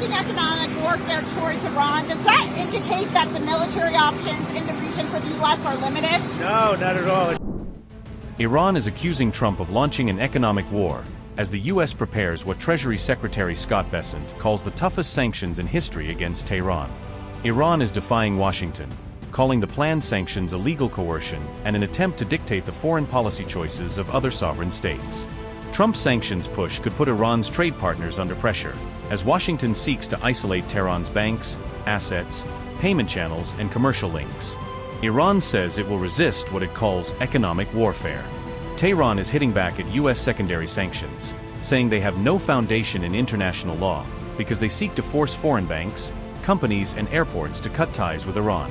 shifting economic warfare towards Iran, does that indicate that the military options in the region for the U.S. are limited? No, not at all. Iran is accusing Trump of launching an economic war, as the U.S. prepares what Treasury Secretary Scott Bessent calls the toughest sanctions in history against Tehran. Iran is defying Washington, calling the planned sanctions illegal coercion and an attempt to dictate the foreign policy choices of other sovereign states. Trump's sanctions push could put Iran's trade partners under pressure, as Washington seeks to isolate Tehran's banks, assets, payment channels, and commercial links. Iran says it will resist what it calls economic warfare. Tehran is hitting back at U.S. secondary sanctions, saying they have no foundation in international law because they seek to force foreign banks, companies, and airports to cut ties with Iran.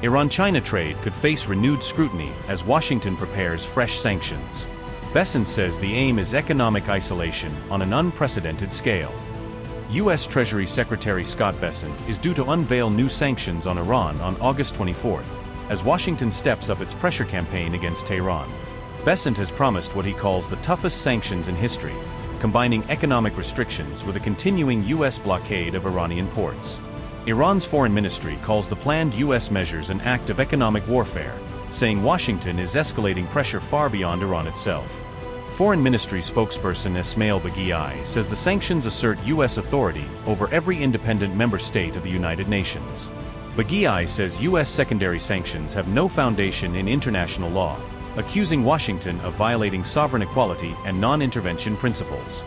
Iran-China trade could face renewed scrutiny as Washington prepares fresh sanctions. Bessent says the aim is economic isolation on an unprecedented scale. U.S. Treasury Secretary Scott Bessent is due to unveil new sanctions on Iran on August 24th, as Washington steps up its pressure campaign against Tehran. Bessent has promised what he calls the toughest sanctions in history, combining economic restrictions with a continuing U.S. blockade of Iranian ports. Iran's foreign ministry calls the planned U.S. measures an act of economic warfare, saying Washington is escalating pressure far beyond Iran itself. Foreign Ministry spokesperson Esmaeil Baghaei says the sanctions assert U.S. authority over every independent member state of the United Nations. Baghaei says U.S. secondary sanctions have no foundation in international law, accusing Washington of violating sovereign equality and non-intervention principles.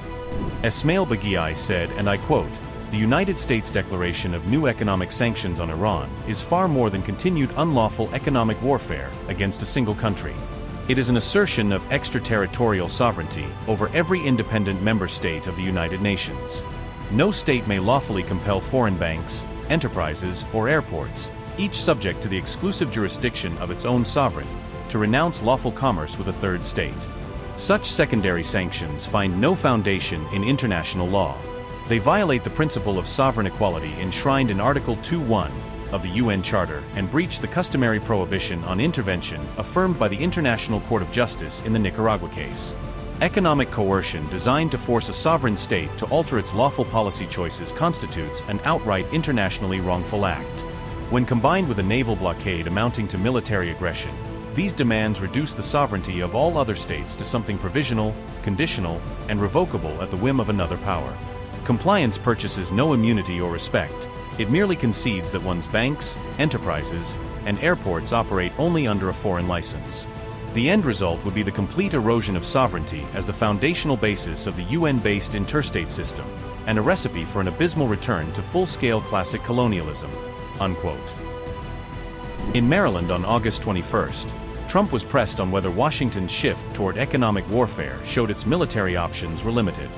Esmaeil Baghaei said, and I quote, "The United States declaration of new economic sanctions on Iran is far more than continued unlawful economic warfare against a single country. It is an assertion of extraterritorial sovereignty over every independent member state of the United Nations. No state may lawfully compel foreign banks, enterprises, or airports, each subject to the exclusive jurisdiction of its own sovereign, to renounce lawful commerce with a third state. Such secondary sanctions find no foundation in international law. They violate the principle of sovereign equality enshrined in Article 2.1 of the UN Charter and breach the customary prohibition on intervention affirmed by the International Court of Justice in the Nicaragua case. Economic coercion designed to force a sovereign state to alter its lawful policy choices constitutes an outright internationally wrongful act. When combined with a naval blockade amounting to military aggression, these demands reduce the sovereignty of all other states to something provisional, conditional, and revocable at the whim of another power. Compliance purchases no immunity or respect. It merely concedes that one's banks, enterprises, and airports operate only under a foreign license. The end result would be the complete erosion of sovereignty as the foundational basis of the UN-based interstate system, and a recipe for an abysmal return to full-scale classic colonialism." Unquote. In Maryland on August 21st, Trump was pressed on whether Washington's shift toward economic warfare showed its military options were limited.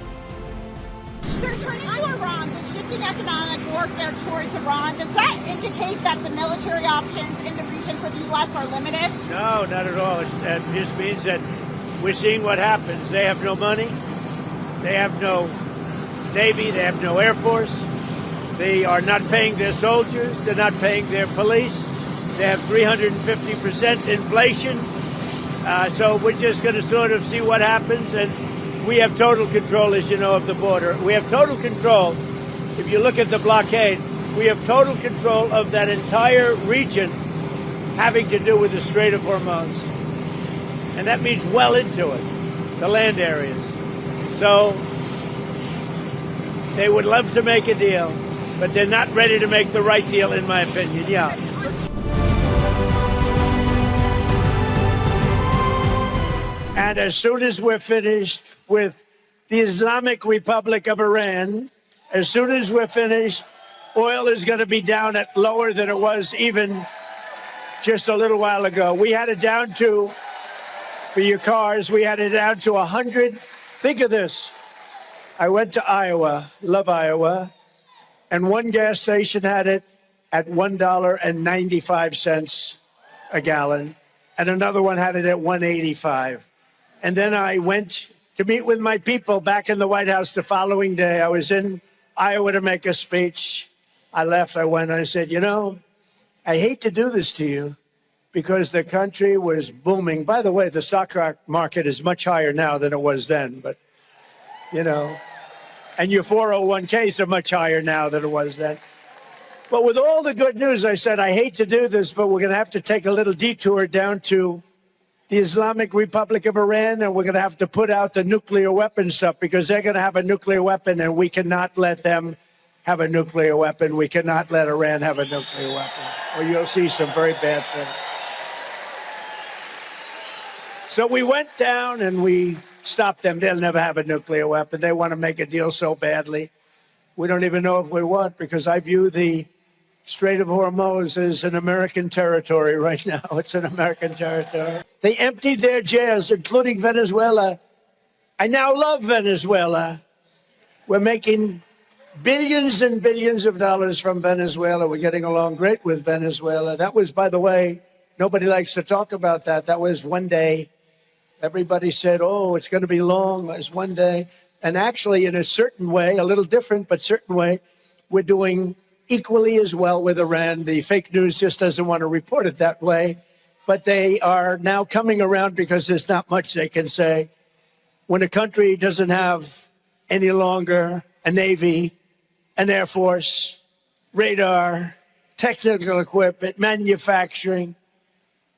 Sir, turning to Iran, the shifting economic warfare towards Iran, does that indicate that the military options in the region for the U.S. are limited? No, not at all. It just means that we're seeing what happens. They have no money. They have no Navy. They have no Air Force. They are not paying their soldiers. They're not paying their police. They have 350% inflation. So we're just going to sort of see what happens. And we have total control, as you know, of the border. We have total control. If you look at the blockade, we have total control of that entire region having to do with the Strait of Hormuz. And that means well into it, the land areas. So they would love to make a deal, but they're not ready to make the right deal, in my opinion. Yeah. And as soon as we're finished with the Islamic Republic of Iran, as soon as we're finished, oil is going to be down at lower than it was even just a little while ago. We had it down to, for your cars, we had it down to 100. Think of this. I went to Iowa, love Iowa, and one gas station had it at $1.95 a gallon, and another one had it at $1.85. And then I went to meet with my people back in the White House the following day. I was in Iowa to make a speech. I left, I went, and I said, you know, I hate to do this to you because the country was booming. By the way, the stock market is much higher now than it was then, but, you know, And your 401ks are much higher now than it was then. But with all the good news, I said, I hate to do this, but we're going to have to take a little detour down to the Islamic Republic of Iran, and we're going to have to put out the nuclear weapon stuff because they're going to have a nuclear weapon, and we cannot let them have a nuclear weapon. We cannot let Iran have a nuclear weapon, or you'll see some very bad things. So we went down and we stopped them. They'll never have a nuclear weapon. They want to make a deal so badly. We don't even know if we want, because I view the Strait of Hormuz is an American territory right now. It's an American territory. They emptied their jails, including Venezuela. I now love Venezuela. We're making billions and billions of dollars from Venezuela. We're getting along great with Venezuela. That was, by the way, nobody likes to talk about that. That was one day. Everybody said, oh, it's going to be long. It was one day. And actually, in a certain way, a little different, but certain way, we're doing equally as well with Iran. The fake news just doesn't want to report it that way. But they are now coming around because there's not much they can say. When a country doesn't have any longer a Navy, an Air Force, radar, technical equipment, manufacturing,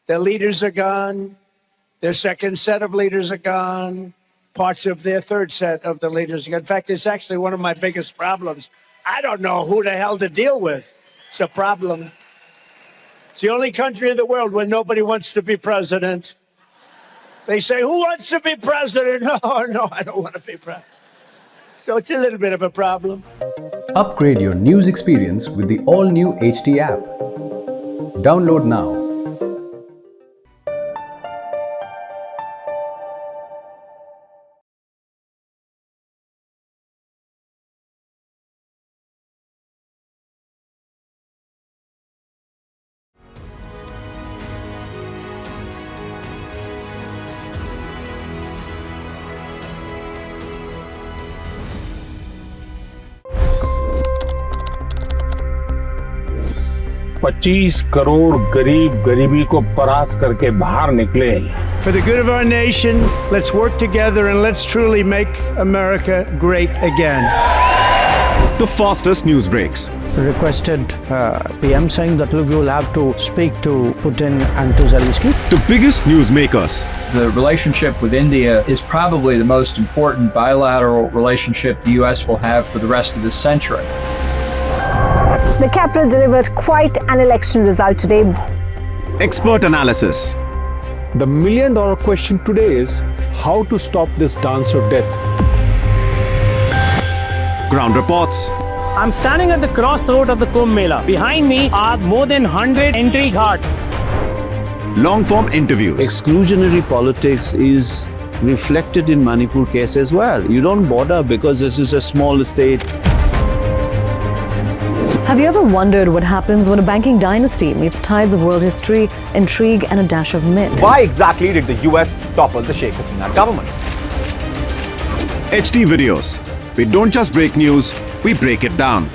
their leaders are gone. Their second set of leaders are gone. Parts of their third set of the leaders are gone. In fact, it's actually one of my biggest problems. I don't know who the hell to deal with. It's a problem. It's the only country in the world where nobody wants to be president. They say, who wants to be president? No, I don't want to be president. So it's a little bit of a problem. Upgrade your news experience with the all-new HT app. Download now. $25 crore गरीब गरीबी को परास्त करके बाहर निकले। For the good of our nation, let's work together and let's truly make America great again. The fastest news breaks. Requested PM saying that look, you will have to speak to Putin and to Zelensky. The biggest news makers. The relationship with India is probably the most important bilateral relationship the U.S. will have for the rest of this century. The capital delivered quite an election result today. Expert analysis. The million-dollar question today is how to stop this dance of death. Ground reports. I'm standing at the crossroad of the Kumbh Mela. Behind me are more than 100 entry ghats. Long-form interviews. Exclusionary politics is reflected in Manipur case as well. You don't bother because this is a small state. Have you ever wondered what happens when a banking dynasty meets tides of world history, intrigue, and a dash of myth? Why exactly did the US topple the Sheikh Hasina government? HT videos. We don't just break news, we break it down.